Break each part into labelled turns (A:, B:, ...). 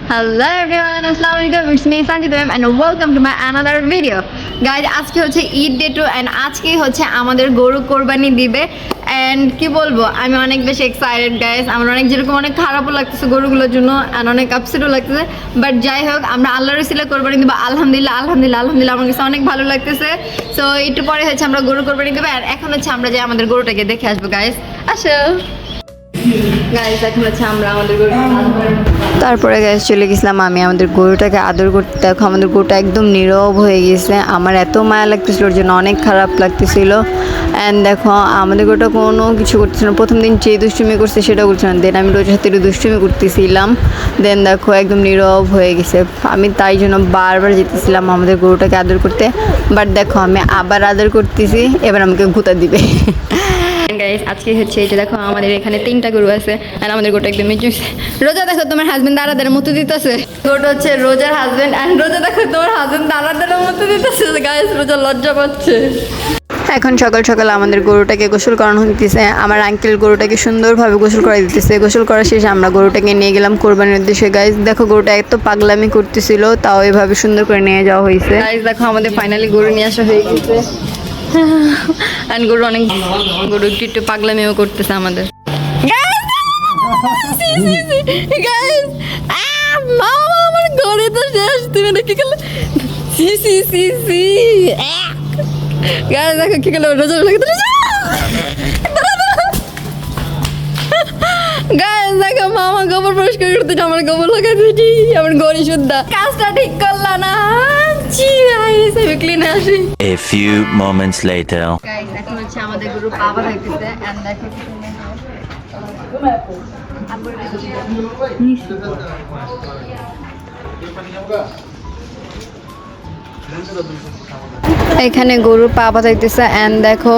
A: Hello everyone, Assalamu alaikum. It's me Sanjita and welcome to my another video. Guys, আজকে হচ্ছে Eid day 2 and আজকে হচ্ছে আমাদের গরু কোরবানি দিবে and কি বলবো আমি অনেক বেশি এক্সাইটেড গাইস। আমার অনেক যেরকম অনেক খারাপও লাগতেছে গরুগুলোর জন্য and অনেক আপসেটও লাগতেছে, বাট যাই হোক আমরা আল্লাহর উসিলা কোরবানি দিব। আলহামদুলিল্লাহ আলহামদুলিল্লাহ আলহামদুলিল্লাহ আমার কাছে অনেক ভালো লাগতেছে। সো একটু পরে হচ্ছে আমরা গরু কোরবানি দেবো আর এখন হচ্ছে আমরা যে আমাদের গরুটাকে দেখে আসবো গাইস। আসো গাইস, এখন হচ্ছে আমরা আমাদের তারপরে গাইস চলে গেছিলাম আমি আমাদের গরুটাকে আদর করতে। দেখো আমাদের গরুটা একদম নীরব হয়ে গেছে, আমার এত মায়া লাগতেছিল ওর জন্য, অনেক খারাপ লাগতেছিল। অ্যান্ড দেখো আমাদের গরুটা কোনো কিছু করতেছিল না, প্রথম দিন যে দুষ্টুমি করছে সেটা করছে না, দেন আমি রোজের সাথে একটু দুষ্টুমি করতেছিলাম, দেন দেখো একদম নীরব হয়ে গেছে। আমি তাই জন্য বারবার যেতেছিলাম আমাদের গরুটাকে আদর করতে, বাট দেখো আমি আবার আদর করতেছি, এবার আমাকে গুঁতা দিবে। গাইস আজকে হচ্ছে এই যে দেখো আমাদের এখানে 3টা গরু আছে আর আমাদের গরুটা একদম রোজা। দেখো তোমার হাজবেন্ড দাঁড়া দাঁড়া মতো দিতেছে, গরুটা হচ্ছে রোজার হাজবেন্ড আর রোজা দেখো তোমার হাজবেন্ড দাঁড়া দাঁড়া মতো দিতেছে। গাইস রোজা লজ্জা পাচ্ছে। এখন সকাল সকাল আমাদের গরুটাকে গোসল করানো হতেছে, আমার আঙ্কেল গরুটাকে সুন্দরভাবে গোসল করাই দিতেছে। গোসল করা শেষে আমরা গরুটাকে নিয়ে গেলাম কোরবানির উদ্দেশ্যে। গাইস দেখো গরুটা এত পাগলামি করতেছিল, তাও এভাবে সুন্দর করে নিয়ে যাওয়া হয়েছে। গাইস দেখো আমাদের ফাইনালি গরু নিয়ে আসা হয়ে গেছে। গরু অনেক গরু একটু পাগলামিও করতেছে আমাদের। আমার ঘরে তো শেষ, তুমি দেখি গেলে দেখো কি গেল রোজা দেখো মামা গোবর পরিষ্কার করতে আমার গোবর লাগাইছি, আমার গড়ি শুদ্ধা কাজটা ঠিক করলা না।
B: A few moments later.
A: Guys, এখন হচ্ছে আমাদের গরু পাবা থাকতেছে and দেখো এখানে গরুর পা বাঁধাইতেছে অ্যান্ড দেখো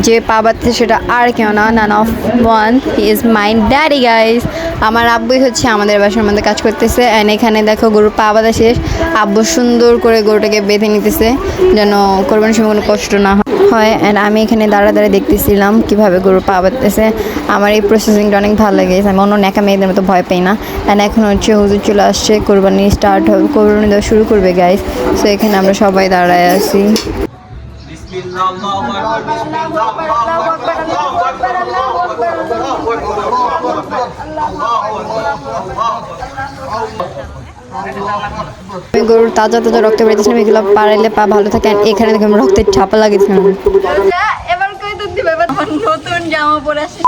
A: যে পা বাঁধতেছে সেটা আর কেউ না, none of one, he is my daddy. Guys আমার আব্বুই হচ্ছে আমাদের বাসার মধ্যে কাজ করতেছে অ্যান্ড এখানে দেখো গরুর পা বাঁধা শেষ, আব্বু সুন্দর করে গরুটাকে বেঁধে নিতেছে যেন কোরবানির সময় কোনো কষ্ট না হয়। অ্যান্ড আমি এখানে দাঁড়া দাঁড়া দেখতেছিলাম কীভাবে গরুর পা বাঁধতেছে। আমার এই প্রসেসিংটা অনেক ভালো লাগে, আমি অন্য ন্যাকা মেয়েদের মতো ভয় পাই না। অ্যান্ড এখন হচ্ছে হুজুর চলে আসছে, কোরবানি স্টার্ট হবে, কোরবানি দেওয়া শুরু করবে গাইস। সো এখানে আমরা সবাই দাঁড়ায় আছি। গরুর তাজা তাজা রক্ত বেরিয়েছিলাম, এগুলো পারাইলে পা ভালো থাকে। এখানে দেখলাম রক্তের ছাপা লাগিয়েছিলাম। এবার কই দুধ দিবে, এবার নতুন জামা পরে আসছে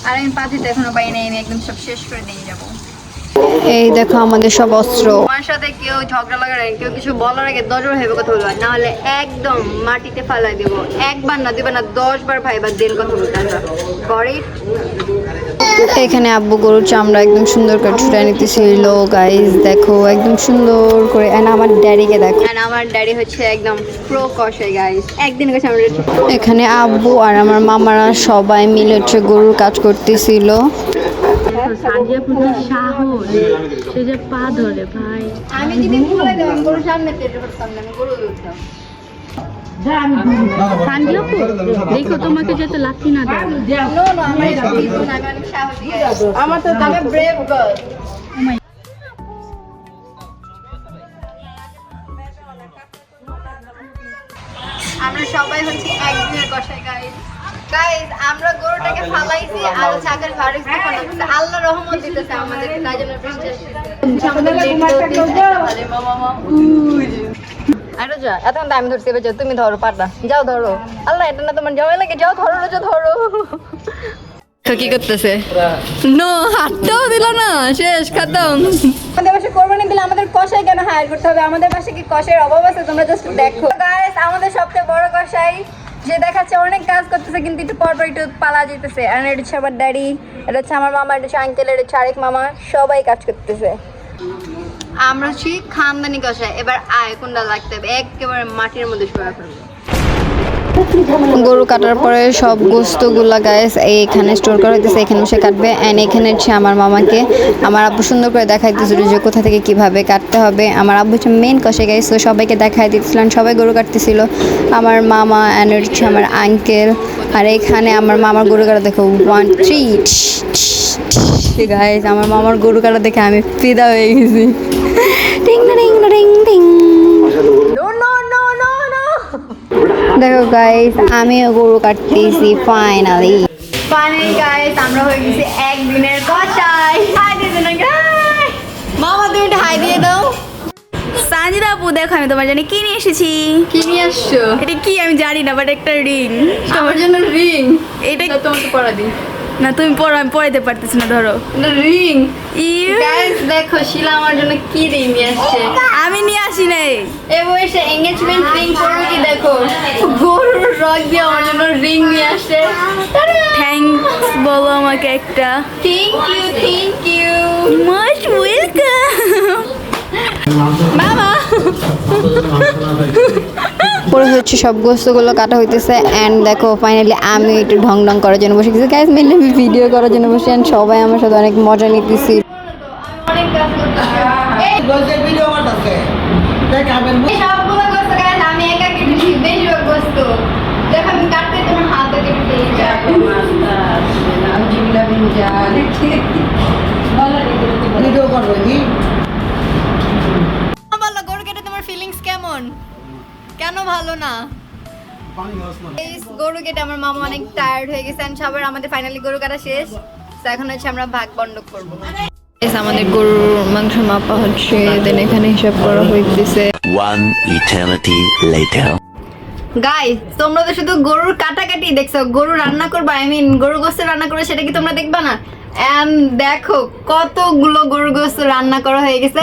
A: আর আমি পা দিতে এখনো পাই নাই, আমি একদম সব শেষ করে দিয়ে যাবো। এই দেখো আমাদের সব অস্ত্র। আমার সাথে কেউ ঝগড়া লাগার কেউ কিছু বলার আগে 10 বার ভেবে কথা বলবা, না হলে একদম মাটিতে ফালাই দেবো। একবার না দিবে না 10 বার ভাইবা দেন কথা বলতে আসা করে। এখানে আব্বু গরুর চামড়া একদম সুন্দর করে ছুটে নিতেছিল। গাইস দেখো একদম সুন্দর করে। এন্ড আমার ড্যাডিকে দেখো, এন্ড আমার ড্যাডি হচ্ছে একদম প্রো কষে গাইস। একদিন গেছে আমরা এখানে আব্বু আর আমার মামারা সবাই মিলে হচ্ছে গরুর কাজ করতেছিল।
C: সাজিয়া পুজোর সাহস, সে যে পা ধরে ভাই।
A: আমি যদি বলে দেব গরুর সামনে পেটে করতাম না, আমি গরু ধরতাম।
C: দেখো তোমাকে যাতে লাথি না দেয়।
A: নো নো আমার এটা কিছু না, আমি অনেক সাহসী গাইস। আমার তো আমি ব্রেভ গার্ল। আমরা সবাই হচ্ছে একদিনের কষাই গাইস। গাইস আমরা গরুটাকে ফালাইছি আর চাকার ফারিস দিতে আল্লাহর রহমত দিতেছে আমাদের, তাই জন্য বিশ্বাস করতেছি আমাদের লেট মামা। আরে যা এখন তো আমি ধরছি, এবার তুমি ধরো পাটা, যাও ধরো। আল্লাহ এটা না তোমার জমা লাগে, যাও ধরো রোজা ধরো। কি করতেছে? নো হাতটাও দিল না, শেষ খতম। আমাদের পাশে কোরবানি দিলে আমাদের কষাই কেন হায়ার করতে হবে? আমাদের পাশে কি কষাইয়ের অভাব আছে? তোমরা জাস্ট দেখো গাইস, আমাদের সবচেয়ে বড় কষাই যে দেখাচ্ছে অনেক কাজ করতেছে কিন্তু একটু পরপর একটু পালা যেতেছে। আর এটা হচ্ছে আমার ড্যাডি, এটা হচ্ছে আমার মামা, এটা হচ্ছে আঙ্কেল, এটা হচ্ছে আরেক মামা, সবাই কাজ করতেছে। আমরা হচ্ছি খানদানি কষাই। এবার আয় কোনটা লাগতে হবে, একেবারে মাটির মধ্যে শোয়া ফেলবো। গরু কাটার পরে সব গোস্তগুলা গাইস এইখানে স্টোর করা হইতেছে, এখানে বসে কাটবে। অ্যান্ড এখানে হচ্ছে আমার মামাকে আমার আব্বু সুন্দর করে দেখাইতেছিল যে কোথা থেকে কিভাবে কাটতে হবে। আমার আব্বু হচ্ছে মেন কষে গাইস, তো সবাইকে দেখাই দিচ্ছিলেন, সবাই গরু কাটতেছিল, আমার মামা অ্যান্ড হচ্ছে আমার আঙ্কেল। আর এখানে আমার মামার গরু কাটা দেখো 1 3 গাইস, আমার মামার গরু কাটা দেখে আমি ফিদা হয়ে গেছি। টিং টিং টিং টিং। দেখো গাইস, আমিও গরু কাটতেছি ফাইনালি গাইস, আমরা হয়ে গেছি একদিনের কষাই। হাই দিয়ে দেন গাইস, মামা তুমি একটা হাই দিয়ে দাও।
C: সানজিদা আপু দেখো আমি তোমার জন্য কি নিয়ে এসেছি।
A: কি নিয়ে আসছো?
C: এটা কি আমি জানি না, বাট একটা রিং।
A: আমার জন্য রিং?
C: এটা
A: তোমাকে পরা দিই
C: না, তুমি পড়ো, আমি পড়াইতে পারতেছি না, ধরো
A: রিং।
C: ইউ,
A: গাইস দেখো শিলা আমার জন্য কি রিং নিয়ে আসছে।
C: আমি নিয়ে আসি নাই।
A: এই বয়সে এঙ্গেজমেন্ট রিং পরবে কি দেখো, গরুর রগ দিয়ে আমার জন্য রিং নিয়ে আসছে।
C: থ্যাঙ্কস বলো আমাকে একটা।
A: Thank you
C: most welcome.
A: বাবা। পরে হচ্ছে সব গোস্তগুলো কাটা হইতেছে। অ্যান্ড দেখো ফাইনালি আমি একটু ঢং ঢং করার জন্য বসে গেছি গাইস, মেনলি আমি ভিডিও করার জন্য বসে। অ্যান্ড সবাই আমার সাথে অনেক মজা নিতেছি। আমি একা কেটেছি বেশিরভাগ গোস্ত, দেখো আমি কাটতে তোমার হাতে কেটে বলো গরু কেটে তোমার ফিলিংস কেমন? কেন ভালো না? এই গরু কেটে আমার মামা অনেক টায়ার্ড হয়ে গেছে। and সবার আমাদের ফাইনালি গরু কাটা শেষ, তো এখন হচ্ছে আমরা ভাগ বন্টন করবো। আমাদের গরুর মাংস মাপা হচ্ছে, দেন এখানে হিসাব করা হইতেছে।
B: One eternity later.
A: গাইস তোমরা তো শুধু গরুর কাটাকাটি দেখছো, গরু রান্না করবা, আই মিন গরু গোস্ত রান্না করবে, সেটা কি তোমরা দেখবা না? এন্ড দেখো কতগুলো গরু গোস্ত রান্না করা হয়ে গেছে।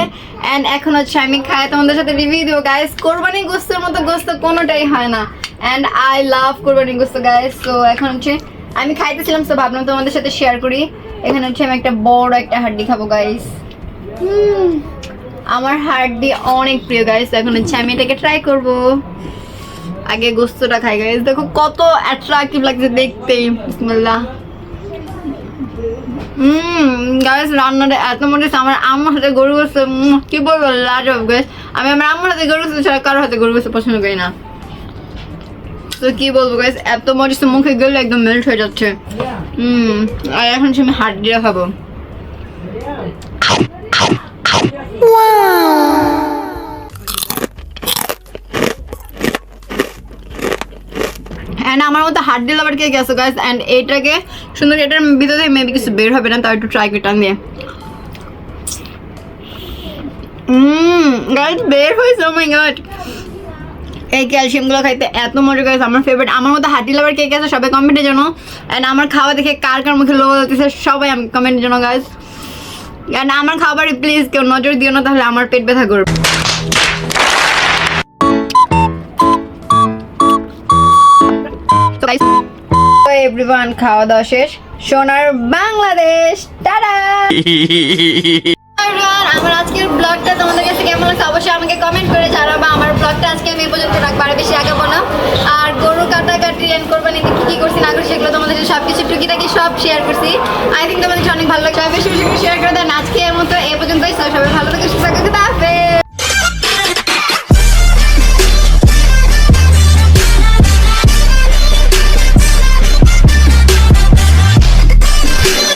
A: এন্ড এখন হচ্ছে আমি খাই তোমাদের সাথে রিভিউ দিব গাইস। কোরবানি গোস্তের মতো গোস্ত কোনোটাই হয় না, এন্ড আই লাভ কোরবানি গোস্ত গাইস। তো এখন হচ্ছে আমি খাইতেছিলাম, তো ভাবলাম তোমাদের সাথে শেয়ার করি। এখানে হচ্ছে আমি একটা বড় একটা হাড্ডি খাবো গাইস। আমার হাড্ডি অনেক প্রিয় গাইস। এখন হচ্ছে আমি এটাকে ট্রাই করবো। আগে গোস্তটা খাই গাইস, দেখো কত অ্যাট্রাকটিভ লাগছে দেখতে। বিসমিল্লাহ। গাইস রান্নাটা এত মনে হচ্ছে আমার আম্মার হাতে গরু গোস্ত, কি বলবো লাজবাব গাইস। আমি আমার আম্মার হাতে গরু গোস্ত ছাড়া কারোর হাতে গরু গোস্ত পছন্দ করি না। তো কি বলবো গাইস, এত মজা, মুখে গেলে একদম মেল্ট হয়ে যাচ্ছে। আর এখন হচ্ছে আমি হাড্ডিটা খাবো। এন্ড আমার মতো হাড্ডি লাভার কে গেছো গাইস। এন্ড এইটাকে সুন্দর, এটার ভিতর থেকে মেবি কিছু বের হবে না, তাও একটু ট্রাই করে টান দিয়ে। গাইস বের হয়েছে, ও মাই গড। এই ক্যালসিয়ামগুলো খাইতে এত মজা গাইস, আমার ফেভারিট। আমার মতো হাড্ডি লাভার কে গেছে সবাই কমেন্টে জানো। এন্ড আমার খাওয়া দেখে কার কার মুখে লোভ হতেছে সবাই আমি কমেন্টে জানো গাইস। এন্ড আমার খাবারে প্লিজ কেউ নজর দিও না, তাহলে আমার পেট ব্যথা করবে। এভরিওয়ান খাওয়া দাওয়া শেষ, সোনার বাংলাদেশ টাটা। আমার আজকের ব্লগটা তোমাদের কাছে কেমন লাগছে অবশ্যই আমাকে কমেন্ট করে জানাবা। আমার ব্লগটা আজকে আমি এই পর্যন্ত রাখবো, আর বেশি আগাবো না। আর গরু কাটাকাটি এন্ড কোরবানিতে কি কি করছি না করছি সেগুলো তোমাদের সাথে সবকিছু টুকিটাকি সব শেয়ার করছি। আই থিঙ্ক তোমাদের অনেক ভালো